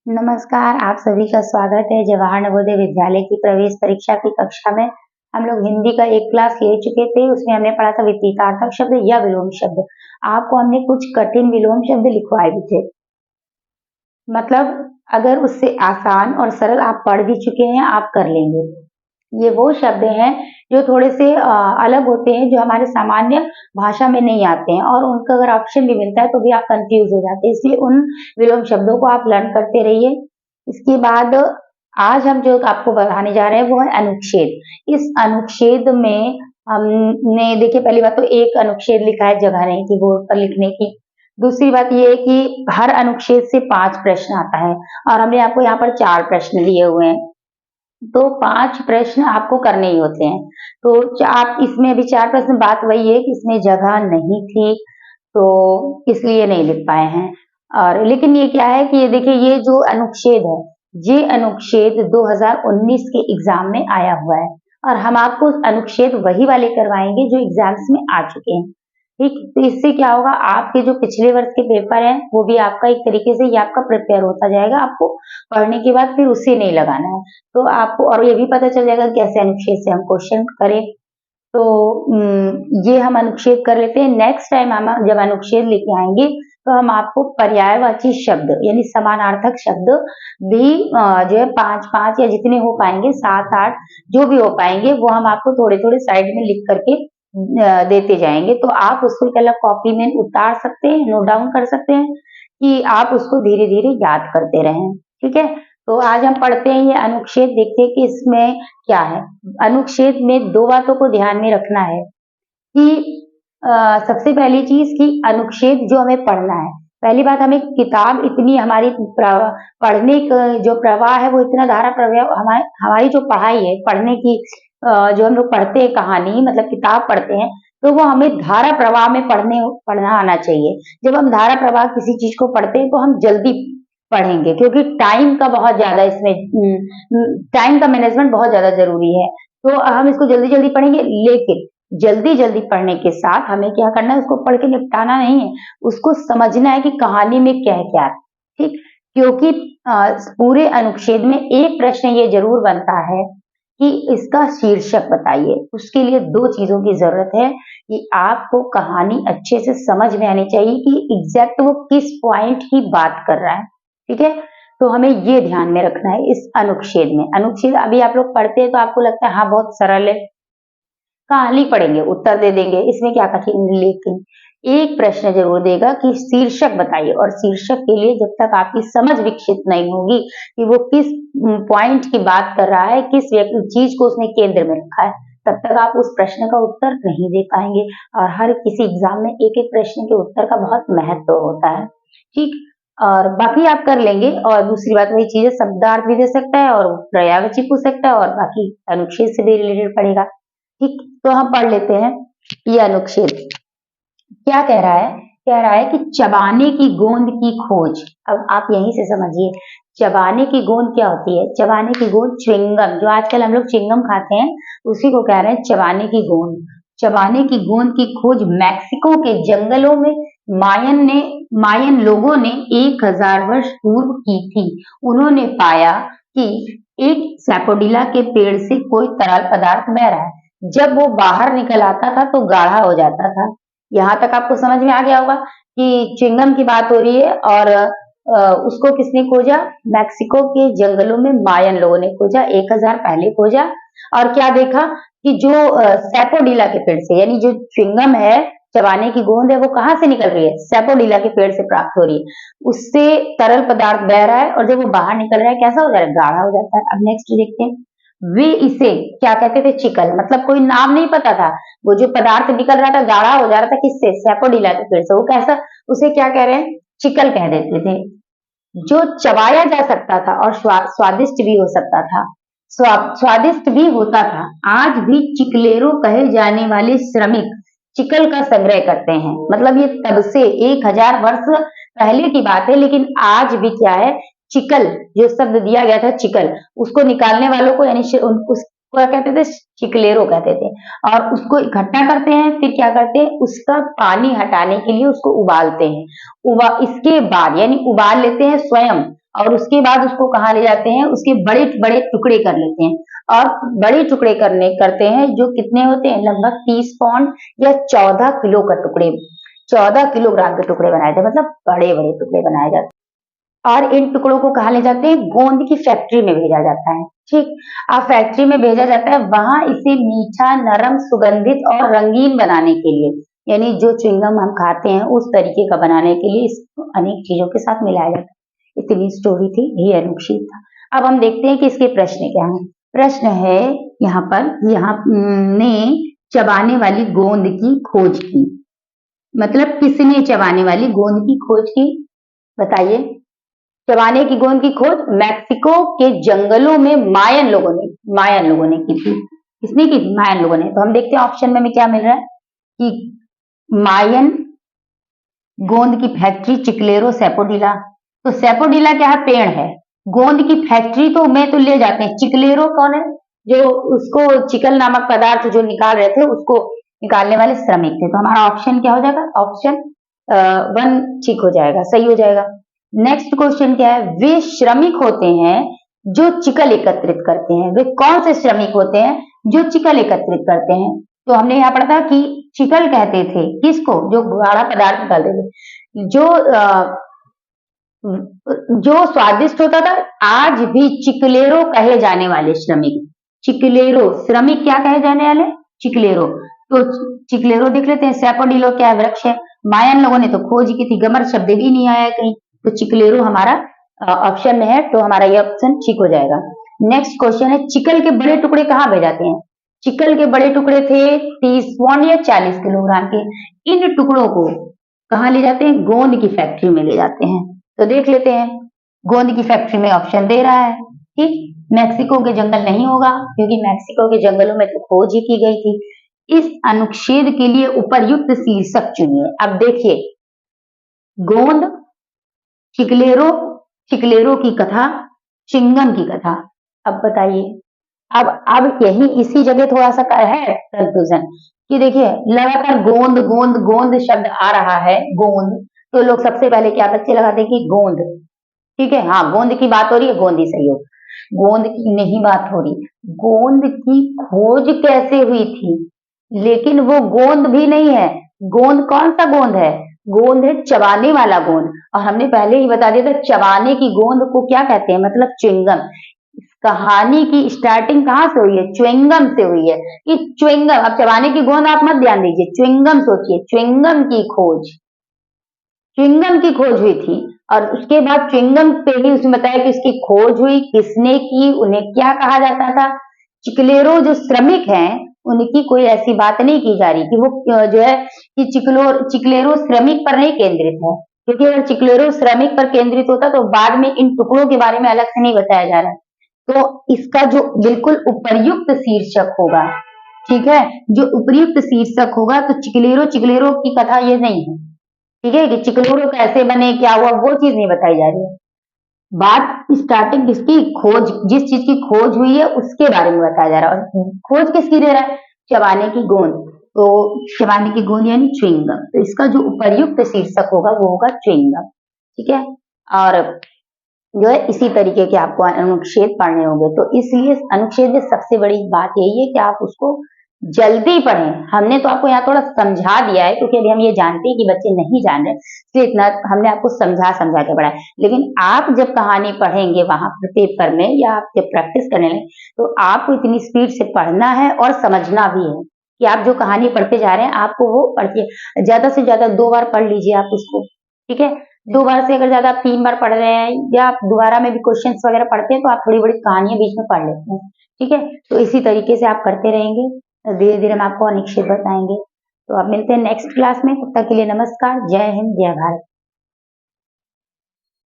नमस्कार, आप सभी का स्वागत है जवाहर नवोदय विद्यालय की प्रवेश परीक्षा की कक्षा में। हम लोग हिंदी का एक क्लास ले चुके थे, उसमें हमने पढ़ा था विपरीतार्थक शब्द या विलोम शब्द। आपको हमने कुछ कठिन विलोम शब्द लिखवाए भी थे। मतलब अगर उससे आसान और सरल आप पढ़ भी चुके हैं, आप कर लेंगे। ये वो शब्द हैं जो थोड़े से अलग होते हैं, जो हमारे सामान्य भाषा में नहीं आते हैं और उनका अगर ऑप्शन भी मिलता है तो भी आप कंफ्यूज हो जाते हैं, इसलिए उन विलोम शब्दों को आप लर्न करते रहिए। इसके बाद आज हम जो आपको पढ़ाने जा रहे हैं वो है अनुच्छेद। इस अनुच्छेद में हमने देखिए, पहली बात तो एक अनुच्छेद लिखा है, जगह नहीं थी बोर्ड पर लिखने की। दूसरी बात ये है कि हर अनुच्छेद से 5 प्रश्न आता है और हमने आपको यहाँ पर 4 प्रश्न दिए हुए हैं। तो 5 प्रश्न आपको करने ही होते हैं। तो आप इसमें अभी 4 प्रश्न, बात वही है कि इसमें जगह नहीं थी, तो इसलिए नहीं लिख पाए हैं। और लेकिन ये क्या है कि ये देखिए, ये जो अनुच्छेद है, ये अनुच्छेद 2019 के एग्जाम में आया हुआ है और हम आपको अनुच्छेद वही वाले करवाएंगे जो एग्जाम्स में आ चुके हैं। ठीक, तो इससे क्या होगा, आपके जो पिछले वर्ष के पेपर हैं वो भी आपका एक तरीके से ये आपका प्रिपेयर होता जाएगा। आपको पढ़ने के बाद फिर उसे नहीं लगाना है, तो आपको और ये भी पता चल जाएगा कैसे अनुच्छेद से हम क्वेश्चन करें। तो ये हम अनुच्छेद कर लेते हैं। नेक्स्ट टाइम हम जब अनुच्छेद लेके आएंगे तो हम आपको पर्यायवाची शब्द यानी समानार्थक शब्द भी जो है 5-5 या जितने हो पाएंगे, 7-8 जो भी हो पाएंगे, वो हम आपको थोड़े थोड़े साइड में लिख करके देते जाएंगे। तो आप उसको पहले कॉपी में उतार सकते हैं, नोट डाउन कर सकते हैं कि आप उसको धीरे धीरे याद करते रहें। ठीक है, तो आज हम पढ़ते हैं ये अनुच्छेद, देखते हैं कि इसमें क्या है। अनुच्छेद में 2 बातों को ध्यान में रखना है कि सबसे पहली चीज कि अनुच्छेद जो हमें पढ़ना है, पहली बात, हमें किताब इतनी हमारी पढ़ने का जो प्रवाह है वो इतना धारा प्रवाह, हमारी जो पढ़ाई है पढ़ने की, जो हम लोग पढ़ते हैं कहानी मतलब किताब पढ़ते हैं, तो वो हमें धारा प्रवाह में पढ़ना आना चाहिए। जब हम धारा प्रवाह किसी चीज को पढ़ते हैं तो हम जल्दी पढ़ेंगे, क्योंकि टाइम का बहुत ज्यादा इसमें टाइम का मैनेजमेंट बहुत ज्यादा जरूरी है। तो हम इसको जल्दी जल्दी पढ़ेंगे, लेकिन जल्दी जल्दी पढ़ने के साथ हमें क्या करना है, उसको पढ़ के निपटाना नहीं है, उसको समझना है कि कहानी में क्या है क्या। ठीक, क्योंकि पूरे अनुच्छेद में एक प्रश्न ये जरूर बनता है कि इसका शीर्षक बताइए। उसके लिए 2 चीजों की जरूरत है कि आपको कहानी अच्छे से समझ में आनी चाहिए कि एग्जैक्ट वो किस पॉइंट की बात कर रहा है। ठीक है, तो हमें ये ध्यान में रखना है इस अनुच्छेद में। अनुच्छेद अभी आप लोग पढ़ते हैं तो आपको लगता है हाँ बहुत सरल है, कहानी पढ़ेंगे उत्तर दे देंगे, इसमें क्या कठिन। लेकिन एक प्रश्न जरूर देगा कि शीर्षक बताइए, और शीर्षक के लिए जब तक आपकी समझ विकसित नहीं होगी कि वो किस पॉइंट की बात कर रहा है, किस चीज को उसने केंद्र में रखा है, तब तक आप उस प्रश्न का उत्तर नहीं दे पाएंगे। और हर किसी एग्जाम में एक एक प्रश्न के उत्तर का बहुत महत्व होता है। ठीक, और बाकी आप कर लेंगे। और दूसरी बात वही चीज है, शब्दार्थ भी दे सकता है और पर्यायवाची पूछ सकता है, और बाकी अनुच्छेद से भी रिलेटेड पढ़ेगा। ठीक, तो हम पढ़ लेते हैं ये अनुच्छेद क्या कह रहा है। कह रहा है कि चबाने की गोंद की खोज। अब आप यहीं से समझिए, चबाने की गोंद क्या होती है। चबाने की गोंद च्युइंगम, जो आजकल हम लोग च्युइंगम खाते हैं, उसी को कह रहे हैं चबाने की गोंद। चबाने की गोंद की खोज मैक्सिको के जंगलों में मायन लोगों ने 1000 वर्ष पूर्व की थी। उन्होंने पाया कि एक सैपोडिला के पेड़ से कोई तरल पदार्थ बह रहा है। जब वो बाहर निकल आता था तो गाढ़ा हो जाता था। यहाँ तक आपको समझ में आ गया होगा कि च्युइंगम की बात हो रही है, और उसको किसने खोजा, मैक्सिको के जंगलों में मायन लोगों ने खोजा, 1000 पहले खोजा। और क्या देखा कि जो सैपोडिला के पेड़ से, यानी जो च्युइंगम है, चबाने की गोंद है, वो कहाँ से निकल रही है, सैपोडिला के पेड़ से प्राप्त हो रही है। उससे तरल पदार्थ बह रहा है, और जब वो बाहर निकल रहा है कैसा हो जा रहा है, गाढ़ा हो जाता है। अब नेक्स्ट देखते हैं, वे इसे क्या कहते थे, चिकल, मतलब कोई नाम नहीं पता था। वो जो पदार्थ निकल रहा था, गाढ़ा हो जा रहा था, किससे, सैपोडिला के पेड़ से, वो कैसा, उसे क्या कह रहे हैं, चिकल कह देते थे। जो चबाया जा सकता था और स्वादिष्ट भी हो सकता था, स्वादिष्ट भी होता था। आज भी चिकलेरो कहे जाने वाले श्रमिक चिकल का संग्रह करते हैं। मतलब ये तब से 1000 वर्ष पहले की बात है, लेकिन आज भी क्या है, चिकल, जो शब्द दिया गया था चिकल, उसको निकालने वालों को यानी उसको क्या कहते थे, चिकलेरो कहते थे। और उसको इकट्ठा करते हैं, फिर क्या करते हैं, उसका पानी हटाने के लिए उसको उबालते हैं। इसके बाद यानी उबाल लेते हैं स्वयं, और उसके बाद उसको कहाँ ले जाते हैं, उसके बड़े बड़े टुकड़े कर लेते हैं, और बड़े टुकड़े करते हैं जो कितने होते हैं, लगभग 30 पाउंड या 14 किलो का टुकड़े, 14 किलोग्राम के टुकड़े बनाए जाते, मतलब बड़े बड़े टुकड़े बनाए जाते हैं। और इन टुकड़ों को कहाँ ले जाते हैं, गोंद की फैक्ट्री में भेजा जाता है। ठीक, अब फैक्ट्री में भेजा जाता है, वहां इसे मीठा, नरम, सुगंधित और रंगीन बनाने के लिए, यानी जो च्युइंगम हम खाते हैं उस तरीके का बनाने के लिए इसको अनेक चीजों के साथ मिलाया जाता है। इतनी स्टोरी थी, ये अनुच्छेद था। अब हम देखते हैं कि इसके प्रश्न क्या हैं। प्रश्न है यहाँ पर, यहाँ ने चबाने वाली गोंद की खोज की, मतलब किसने चबाने वाली गोंद की खोज की, बताइए। चबाने की गोंद की खोज मैक्सिको के जंगलों में मायन लोगों ने की थी। किसने की थी, मायन लोगों ने। तो हम देखते हैं ऑप्शन में क्या मिल रहा है कि मायन गोंद की फैक्ट्री चिकलेरो सेपोडिला। तो सेपोडिला क्या है, पेड़ है। गोंद की फैक्ट्री तो मैं तो ले जाते हैं। चिकलेरो कौन है, जो उसको चिकल नामक पदार्थ जो निकाल रहे थे उसको निकालने वाले श्रमिक थे। तो हमारा ऑप्शन क्या हो जाएगा, ऑप्शन 1 ठीक हो जाएगा, सही हो जाएगा। नेक्स्ट क्वेश्चन क्या है, वे श्रमिक होते हैं जो चिकल एकत्रित करते हैं। वे कौन से श्रमिक होते हैं जो चिकल एकत्रित करते हैं। तो हमने यहाँ पढ़ा था कि चिकल कहते थे किसको, जो गाढ़ा पदार्थ निकालते थे, जो स्वादिष्ट होता था। आज भी चिकलेरो कहे जाने वाले श्रमिक, चिकलेरो श्रमिक क्या कहे जाने वाले, चिकलेरो। तो चिकलेरो देख लेते हैं। सेपोडिलो क्या वृक्ष है, मायन लोगों ने तो खोज की थी, गमर शब्द भी नहीं आया कहीं, तो चिकलेरो हमारा ऑप्शन में है, तो हमारा ये ऑप्शन ठीक हो जाएगा। नेक्स्ट क्वेश्चन है, चिकल के बड़े टुकड़े कहाँ भेज जाते हैं। चिकल के बड़े टुकड़े थे 30 पाउंड या 40 किलोग्राम के। इन टुकड़ों को कहाँ ले जाते हैं, गोंद की फैक्ट्री में ले जाते हैं। तो देख लेते हैं, गोंद की फैक्ट्री में ऑप्शन दे रहा है। ठीक, मैक्सिको के जंगल नहीं होगा क्योंकि मैक्सिको के जंगलों में तो खोज ही की गई थी। इस अनुच्छेद के लिए उपर्युक्त शीर्षक चुनिए। अब देखिए, गोंद, चिकलेरो की कथा, चिंगम की कथा। अब बताइए, अब यही इसी जगह थोड़ा सा है कंफ्यूजन कि देखिए लगातार गोंद गोंद गोंद शब्द आ रहा है, गोंद। तो लोग सबसे पहले क्या बच्चे लगाते हैं कि गोंद, ठीक है, हाँ गोंद की बात हो रही है, गोंद ही सही हो। गोंद की नहीं बात हो रही, गोंद की खोज कैसे हुई थी, लेकिन वो गोंद भी नहीं है। गोंद कौन सा गोंद है, गोंद है चबाने वाला गोंद। और हमने पहले ही बता दिया था चबाने की गोंद को क्या कहते हैं, मतलब च्युइंगम। कहानी की स्टार्टिंग कहाँ से हुई है, च्युइंगम से हुई है कि च्युइंगम। अब चबाने की गोंद आप मत ध्यान दीजिए, च्युइंगम सोचिए, च्युइंगम की खोज हुई थी। और उसके बाद च्युइंगम पे ही उसने बताया कि उसकी खोज हुई, किसने की, उन्हें क्या कहा जाता था। चिकलेरो जो श्रमिक हैं उनकी कोई ऐसी बात नहीं की जा रही कि वो जो है कि चिकलेरो श्रमिक पर नहीं केंद्रित है, क्योंकि अगर चिकलेरो श्रमिक पर केंद्रित होता तो बाद में इन टुकड़ों के बारे में अलग से नहीं बताया जा रहा है। तो इसका जो बिल्कुल उपर्युक्त शीर्षक होगा, ठीक है, जो उपर्युक्त शीर्षक होगा, तो चिकलेरो की कथा ये नहीं है, ठीक है, कि चिकलेरो कैसे बने, क्या हुआ, वो चीज नहीं बताई जा रही है। बात स्टार्टिंग किसकी, खोज, जिस चीज की खोज हुई है उसके बारे में बताया जा रहा है। और खोज किसकी दे रहा है, चबाने की गोंद। तो चबाने की गोंद यानी च्युइंगम। तो इसका जो उपर्युक्त शीर्षक होगा वो होगा च्युइंगम, ठीक है। और जो है इसी तरीके के आपको अनुच्छेद पढ़ने होंगे। तो इसलिए अनुच्छेद में सबसे बड़ी बात यही है कि आप उसको जल्दी पढ़ें। हमने तो आपको यहाँ थोड़ा समझा दिया है क्योंकि अभी हम ये जानते हैं कि बच्चे नहीं जान रहे, इसलिए इतना हमने आपको समझा के पढ़ाया। लेकिन आप जब कहानी पढ़ेंगे वहां पेपर में या आप जब प्रैक्टिस करने लगे, तो आपको इतनी स्पीड से पढ़ना है और समझना भी है कि आप जो कहानी पढ़ते जा रहे हैं आपको वो पढ़िए। ज्यादा से ज्यादा 2 बार पढ़ लीजिए आप उसको, ठीक है। 2 बार से अगर ज्यादा आप 3 बार पढ़ रहे हैं या आप दोबारा में भी क्वेश्चन वगैरह पढ़ते हैं तो आप थोड़ी बड़ी कहानियां बीच में पढ़ लेते हैं, ठीक है। तो इसी तरीके से आप करते रहेंगे, धीरे धीरे हम आपको अनुच्छेद बताएंगे। तो आप मिलते हैं नेक्स्ट क्लास में, तब तक के लिए नमस्कार, जय हिंद, जय भारत।